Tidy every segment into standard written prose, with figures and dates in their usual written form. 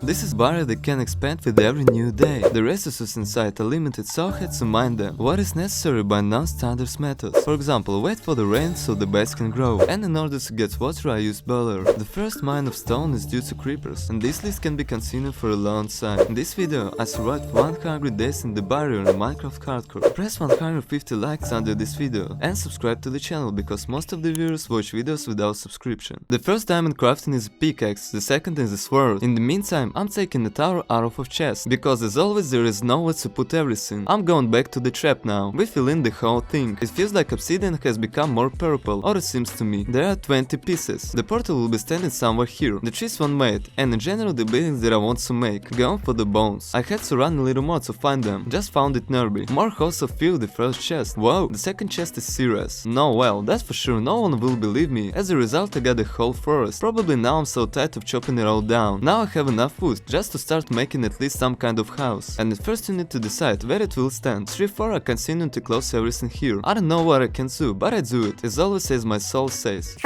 This is barrier that can expand with every new day. The resources inside are limited, so I had to mine them. What is necessary by non-standard methods? For example, wait for the rain so the beds can grow. And in order to get water I use boiler. The first mine of stone is due to creepers, and this list can be continued for a long time. In this video I survived 100 days in the barrier in Minecraft Hardcore. Press 150 likes under this video and subscribe to the channel because most of the viewers watch videos without subscription. The first diamond crafting is a pickaxe, the second is a sword. In the meantime I'm taking the tower out of chest, because as always there is nowhere to put everything. I'm going back to the trap now. We fill in the whole thing. It feels like obsidian has become more purple, or it seems to me. There are 20 pieces. The portal will be standing somewhere here. The trees won't made, and in general the buildings that I want to make. Going for the bones. I had to run a little more to find them. Just found it nearby. More also fill the first chest. Whoa, the second chest is serious. No, well, that's for sure no one will believe me. As a result I got the whole forest. Probably now I'm so tired of chopping it all down. Now I have enough wood just to start making at least some kind of house. And at first you need to decide where it will stand. 3-4 I continue to close everything here. I don't know what I can do, but I do it, as always as my soul says.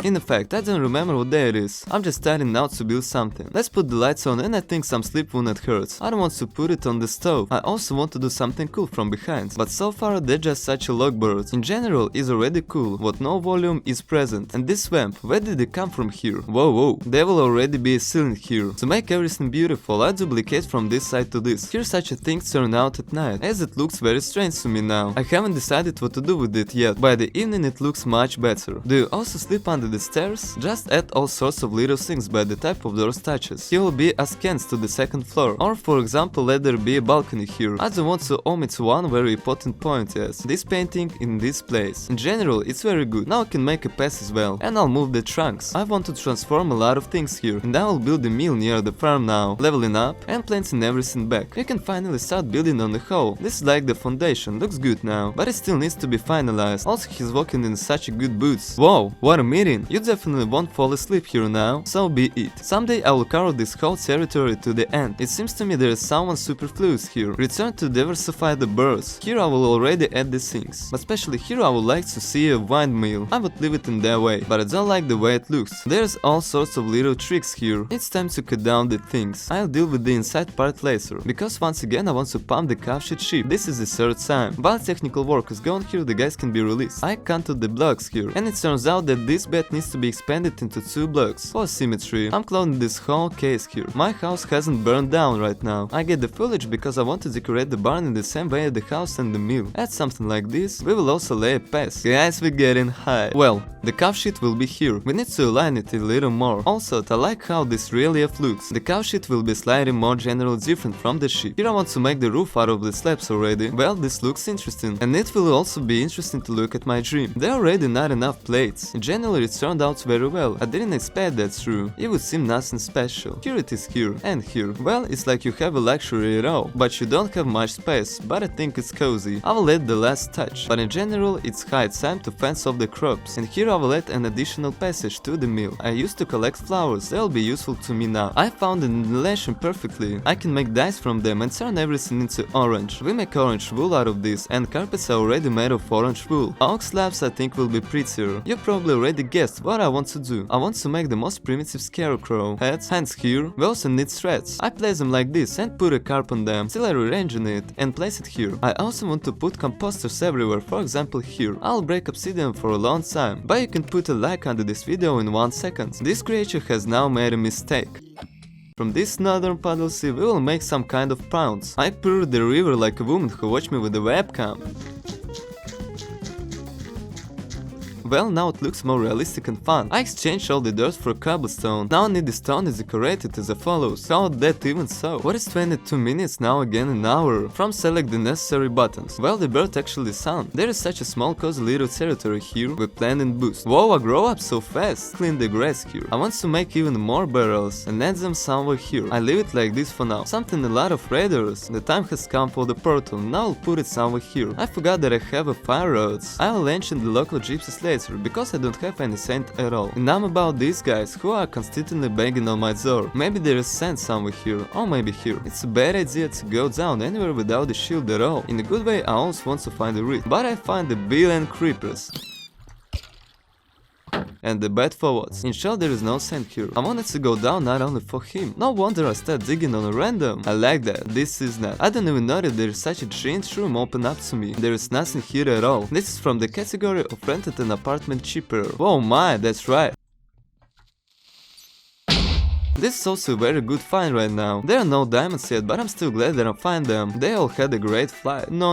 In fact, I don't remember what day it is. I'm just starting now to build something. Let's put the lights on, and I think some sleep will not hurt. I don't want to put it on the stove. I also want to do something cool from behind. But so far they're just such a log bird. In general is already cool, what no volume is present. And this swamp, where did it come from here? Whoa, there will already be a ceiling here. To make everything beautiful I duplicate from this side to this. Here such a thing turn out at night, as it looks very strange to me now. I haven't decided what to do with it yet. By the evening it looks much better. Do you also sleep under the stairs? Just add all sorts of little things by the type of doors touches. He will be askance to the second floor. Or for example let there be a balcony here. I don't want to omit one very important point yet. This painting in this place. In general it's very good. Now I can make a path as well. And I'll move the trunks. I want to transform a lot of things here. And I will build a mill near the farm now, leveling up and planting everything back. You can finally start building on the whole. This is like the foundation, looks good now, but it still needs to be finalized. Also he's walking in such good boots. Whoa, what a meeting! You definitely won't fall asleep here now, so be it. Someday I will cover this whole territory to the end. It seems to me there is someone superfluous here. Return to diversify the birds. Here I will already add the things, but especially here I would like to see a windmill. I would leave it in that way, but I don't like the way it looks. There's all sorts of little tricks here. It's time to cut down the things. I'll deal with the inside part later, because once again I want to pump the cow-shit sheep. This is the third time. While technical work is going here, the guys can be released. I counted the blocks here, and it turns out that this bed needs to be expanded into 2 blocks. For symmetry, I'm cloning this whole case here. My house hasn't burned down right now. I get the foliage because I want to decorate the barn in the same way as the house and the mill. Add something like this, we will also lay a path. Guys, we're getting high. Well, the cow shit will be here. We need to align it a little more. Also, I like how this relief looks. The cow shit will be slightly more generally different from the sheep. Here I want to make the roof out of the slabs already. Well, this looks interesting. And it will also be interesting to look at my dream. There are already not enough plates. Generally it turned out very well. I didn't expect that through. It would seem nothing special. Here it is here and here. Well, it's like you have a luxury at all, but you don't have much space, but I think it's cozy. I will add the last touch, but in general it's high time to fence off the crops. And here I will add an additional passage to the mill. I used to collect flowers, they'll be useful to me now. I found an inhalation perfectly. I can make dyes from them and turn everything into orange. We make orange wool out of this, and carpets are already made of orange wool. Oak slabs I think will be prettier. You probably already guessed what I want to do. I want to make the most primitive scarecrow. Heads, hands here. We also need threads. I place them like this and put a carp on them. Still I rearranging it and place it here. I also want to put composters everywhere, for example here. I'll break obsidian for a long time, but you can put a like under this video in 1 second. This creature has now made a mistake. From this northern puddle sea we will make some kind of pounds. I poured the river like a woman who watched me with the webcam. Well, now it looks more realistic and fun. I exchanged all the dirt for cobblestone. Now I need the stone is decorated as follows. How that even so? What is 22 minutes now again an hour? From select the necessary buttons. Well, the bird actually sound. There is such a small cozy little territory here with plant and boost. Whoa, I grow up so fast. Clean the grass here. I want to make even more barrels and add them somewhere here. I leave it like this for now. Something a lot of raiders. The time has come for the portal. Now I'll put it somewhere here. I forgot that I have a fire rods. I will ancient the local gypsies later, because I don't have any sand at all. And I'm about these guys who are constantly banging on my door. Maybe there is sand somewhere here, or maybe here. It's a bad idea to go down anywhere without a shield at all. In a good way I always want to find a reed, but I find a billion creepers. and the bed forwards. In short, there is no sand here. I wanted to go down not only for him. No wonder I started digging on a random. I like that. This is not. I don't even know that there is such a strange room open up to me. There is nothing here at all. This is from the category of rented an apartment cheaper. Oh my, that's right. This is also a very good find right now. There are no diamonds yet, but I'm still glad that I find them. They all had a great flight. No.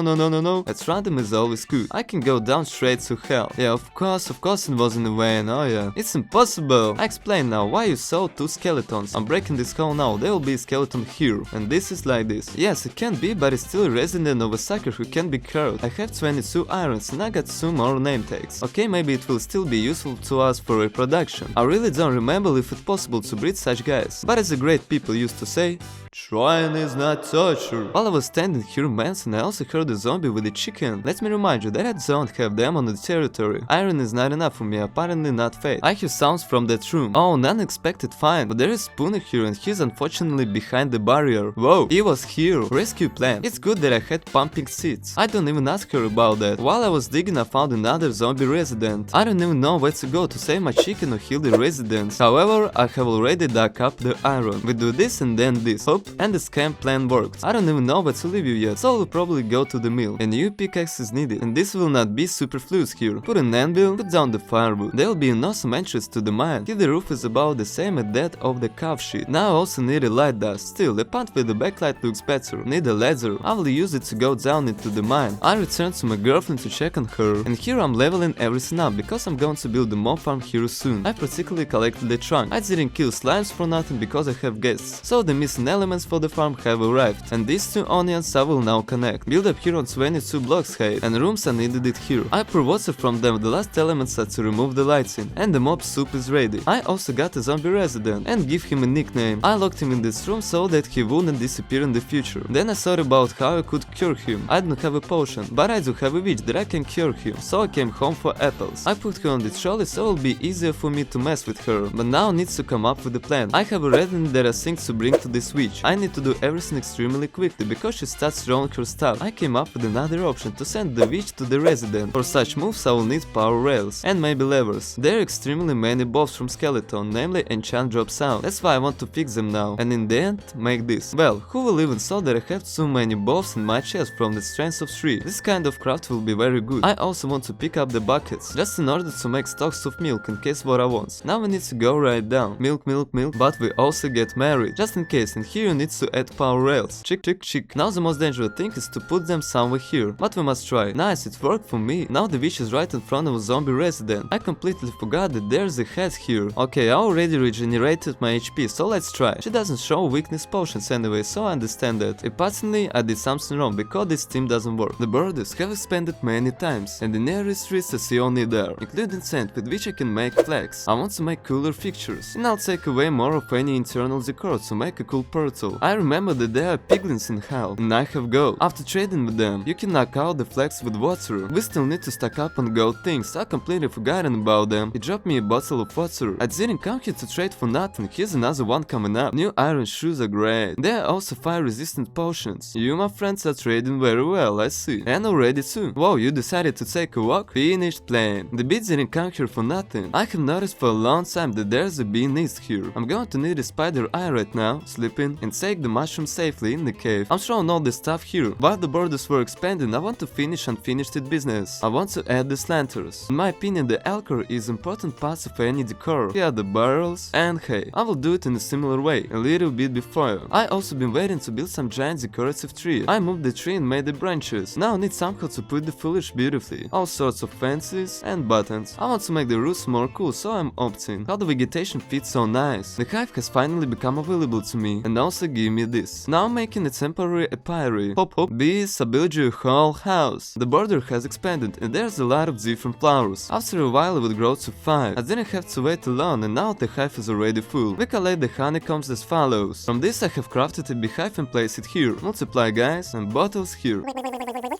At random is always good. I can go down straight to hell. Yeah, of course it wasn't a vein. Oh yeah. It's impossible. I explain now why you saw 2 skeletons. I'm breaking this hole now. There will be a skeleton here. And this is like this. Yes, it can be, but it's still a resident of a sucker who can be cured. I have 22 irons and I got 2 more name tags. Okay, maybe it will still be useful to us for reproduction. I really don't remember if it's possible to breed such guys. But as the great people used to say, trying is not torture. While I was standing here Manson, I also heard a zombie with a chicken. Let me remind you that I don't have them on the territory. Iron is not enough for me, apparently not fate. I hear sounds from that room. Oh, an unexpected find. But there is Spooner here and he's unfortunately behind the barrier. Whoa, he was here. Rescue plan. It's good that I had pumping seeds. I don't even ask her about that. While I was digging, I found another zombie resident. I don't even know where to go to save my chicken or heal the residents. However, I have already dug up the iron. We do this and then this. And the scam plan worked. I don't even know where to leave you yet, so we'll probably go to the mill. A new pickaxe is needed, and this will not be superfluous here. Put an anvil, put down the firewood. There will be an awesome entrance to the mine. Here the roof is about the same as that of the cove sheet. Now I also need a light dust. Still, the path with the backlight looks better. Need a ladder. I will use it to go down into the mine. I returned to my girlfriend to check on her, and here I'm leveling everything up because I'm going to build a mob farm here soon. I particularly collected the trunk. I didn't kill slimes for nothing because I have guests, so the missing elements for the farm have arrived, and these 2 onions I will now connect. Build up here on 22 blocks height, and rooms I needed it here. I pour water from them, the last elements are to remove the lights in, and the mob soup is ready. I also got a zombie resident, and give him a nickname. I locked him in this room so that he wouldn't disappear in the future. Then I thought about how I could cure him. I don't have a potion, but I do have a witch that I can cure him, so I came home for apples. I put her on the trolley so it'll be easier for me to mess with her, but now needs to come up with a plan. I have a resident that I think to bring to this witch. I need to do everything extremely quickly because she starts throwing her stuff. I came up with another option to send the witch to the resident. For such moves I will need power rails and maybe levers. There are extremely many buffs from skeleton, namely enchant drop sound. That's why I want to fix them now, and in the end make this. Well, who will even saw that I have so many buffs in my chest from the strength of 3? This kind of craft will be very good. I also want to pick up the buckets, just in order to make stocks of milk in case what I want. Now we need to go right down. Milk, but we also get married, just in case, and here you need to add power rails. Chick. Now the most dangerous thing is to put them somewhere here, but we must try. Nice, it worked for me. Now the witch is right in front of a zombie resident. I completely forgot that there's a head here. Okay, I already regenerated my HP, so let's try. She doesn't show weakness potions anyway, so I understand that. Personally, I did something wrong because this team doesn't work. The borders have expanded many times, and the nearest streets I see only there, including sand with which I can make flags. I want to make cooler fixtures, and I'll take away more of any internal decor to make a cool portal. I remember that there are piglins in hell, and I have gold. After trading with them, you can knock out the flags with water. We still need to stock up on gold things. I completely forgotten about them. He dropped me a bottle of water. I didn't come here to trade for nothing. Here's another one coming up. New iron shoes are great. There are also fire resistant potions. You, my friends, are trading very well, I see. And already too. Wow, you decided to take a walk? Finished playing. The bees didn't come here for nothing. I have noticed for a long time that there's a bee nest here. I'm going to need a spider eye right now, sleeping, and take the mushroom safely in the cave. I'm throwing all the stuff here. While the borders were expanding, I want to finish unfinished business. I want to add the lanterns. In my opinion, the alcor is important parts of any decor. Here are the barrels and hay. I will do it in a similar way, a little bit before. I also been waiting to build some giant decorative tree. I moved the tree and made the branches. Now I need somehow to put the foliage beautifully. All sorts of fences and buttons. I want to make the roofs more cool, so I'm opting. How the vegetation fits so nice. The hive has finally become available to me, and also give me this. Now I'm making a temporary apiary. Hop hop, bees, I build you a whole house. The border has expanded, and there's a lot of different flowers. After a while it would grow to 5. I didn't have to wait long, and now the hive is already full. We collect the honeycombs as follows. From this I have crafted a beehive and place it here. Multiply guys, and bottles here.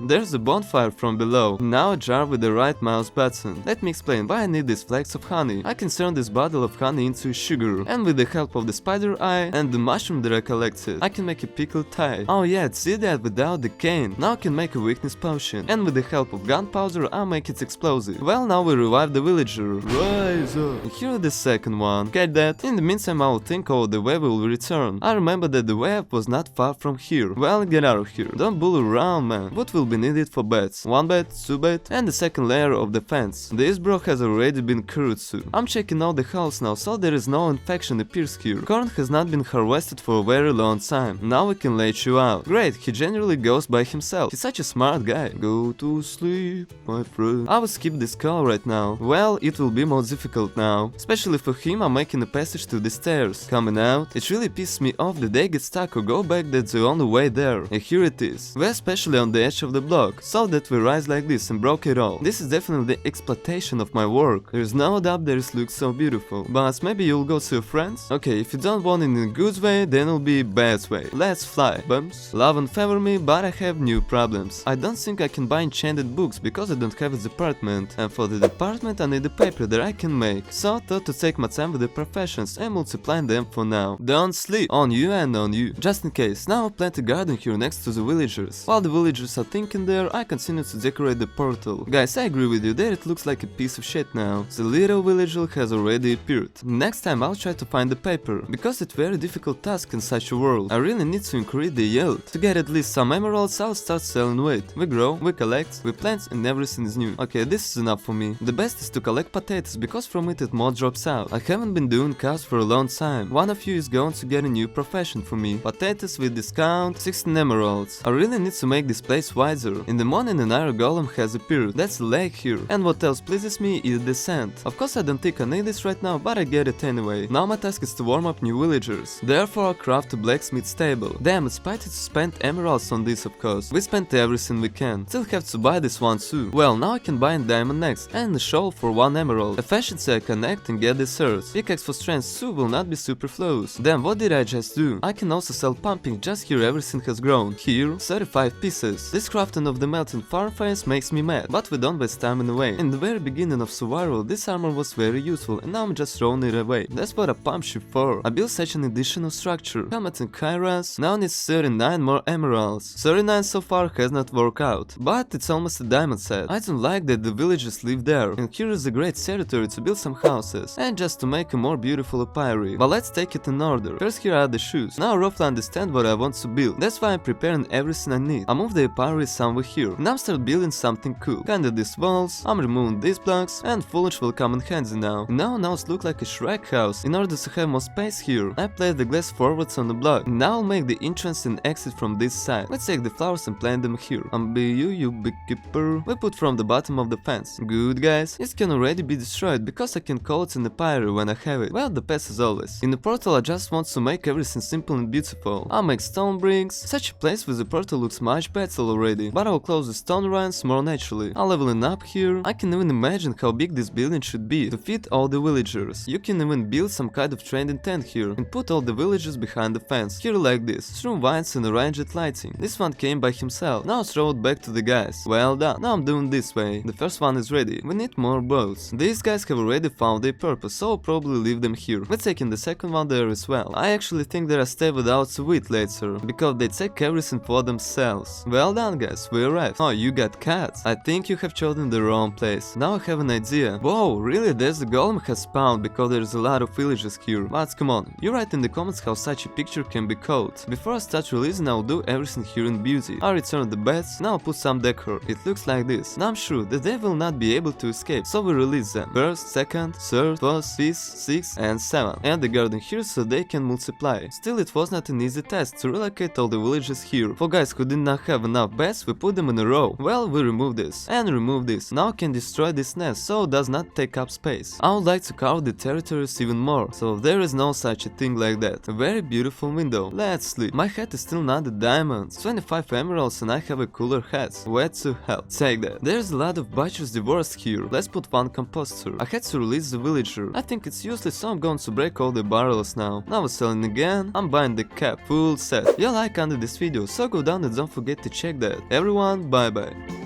There's a bonfire from below. Now a jar with the right mouse button. Let me explain why I need these flakes of honey. I can turn this bottle of honey into sugar, and with the help of the spider eye and the mushroom that I collected, I can make a pickled Thai. Oh yeah, see that without the cane. Now I can make a weakness potion, and with the help of gunpowder I'll make it explosive. Well, now we revive the villager. Rise up. And here is the second one. Get that? In the meantime I will think of the way we will return. I remember that the way up was not far from here. Well, get out of here. Don't bull around, man. What will be needed for beds? 1 bed, 2 bed, and the second layer of the fence. This bro has already been cured to. I'm checking out the house now, so there is no infection appears here. Corn has not been harvested for a very long time. Now we can let you out. Great, he generally goes by himself. He's such a smart guy. Go to sleep, my friend. I will skip this call right now. Well, it will be more difficult now. Especially for him, I'm making a passage to the stairs. Coming out, it really pisses me off that they get stuck or go back, that's the only way there. And here it is. We're especially on the edge of the block, so that we rise like this and broke it all. This is definitely the exploitation of my work. There's no doubt that it looks so beautiful. But maybe you'll go to your friends? Okay, if you don't want it in a good way, then it'll be a bad way. Let's fly, bums. Love and favor me, but I have new problems. I don't think I can buy enchanted books because I don't have a department. And for the department I need a paper that I can make. So I thought to take my time with the professions and multiply them for now. Don't sleep. On you and on you. Just in case. Now I plant a garden here next to the villagers. While the villagers are thinking there, I continue to decorate the portal. Guys, I agree with you that it looks like a piece of shit now. The little villager has already appeared. Next time I'll try to find the paper, because it's a very difficult task in such a world. I really need to increase the yield. To get at least some emeralds, I'll start selling weight. We grow, we collect, we plant, and everything is new. Okay, this is enough for me. The best is to collect potatoes, because from it more drops out. I haven't been doing cows for a long time. One of you is going to get a new profession for me. Potatoes with discount, 16 emeralds. I really need to make this place wiser. In the morning an iron golem has appeared. That's a lake here. And what else pleases me is the sand. Of course I don't think I need this right now, but I get it anyway. Now my task is to warm up new villagers. Therefore I'll craft a blacksmith stable. Damn, it's spicy to spend emeralds on this, of course. We spent everything we can. Still have to buy this one too. Well, now I can buy a diamond next and a shawl for 1 emerald. Efficiency I connect and get this earth. Pickaxe for strength too will not be superfluous. Damn, what did I just do? I can also sell pumping, just here everything has grown. Here, 35 pieces. This crafting of the melting farm fence makes me mad, but we don't waste time in the way. In the very beginning of survival, this armor was very useful and now I'm just throwing it away. That's what a pump ship for. I built such an additional structure. Helmet and Kairas, now needs 39 more emeralds. 39 so far has not worked out, but it's almost a diamond set. I don't like that the villagers live there, and here is a great territory to build some houses, and just to make a more beautiful apiary. But let's take it in order. First here are the shoes. Now roughly understand what I want to build. That's why I'm preparing everything I need. I move the apiary somewhere here. Now start building something cool. Kinda these walls, I'm removing these blocks, and foliage will come in handy now. Now it looks like a Shrek house. In order to have more space here, I place the glass forwards on the block. Now I'll make the entrance and exit from this side. Let's take the flowers and plant them here. Be you beekeeper. We put from the bottom of the fence. Good guys. It can already be destroyed because I can call it an apiary when I have it. Well, the best as always. In the portal I just want to make everything simple and beautiful. I'll make stone bricks. Such a place with the portal looks much better already, but I'll close the stone ruins more naturally. I'll level it up here. I can even imagine how big this building should be to fit all the villagers. You can even build some kind of training tent here and put all the villagers behind the fence. Here like this. Through vines and arrange it lighting. This one came by himself. Now throw it back to the guys. Well done. Now I'm doing this way. The first one is ready. We need more boats. These guys have already found their purpose, so I'll probably leave them here. We're taking the second one there as well. I actually think that I stay without wheat later, because they take everything for themselves. Well done guys, we arrived. Oh, you got cats. I think you have chosen the wrong place. Now I have an idea. Whoa, really? There's a golem has spawned because there's a lot of villagers here. But come on, you write in the comments how such a picture can be called. Before I start releasing, I'll do everything here in beauty. I'll return the beds, now I'll put some decor. It looks like this. Now I'm sure that they will not be able to escape, so we release them. First, second, third, fourth, fifth, sixth, and seventh. And the garden here so they can multiply. Still, it was not an easy task to relocate all the villagers here. For guys who did not have enough beds, we put them in a row. Well, we remove this and remove this. Now I can destroy this nest so it does not take up space. I would like to cover the territories even more, so there is no such a thing like that. A very beautiful window. Let's sleep. My hat is still not a diamond. 25 emeralds and I have a cooler hat. Where to hell? Take that. There's a lot of butchers divorced here. Let's put one composter. I had to release the villager. I think it's useless, so I'm going to break all the barrels now. Now we're selling again. I'm buying the cap. Full set. You'll like under this video, so go down and don't forget to check that. Everyone, bye bye.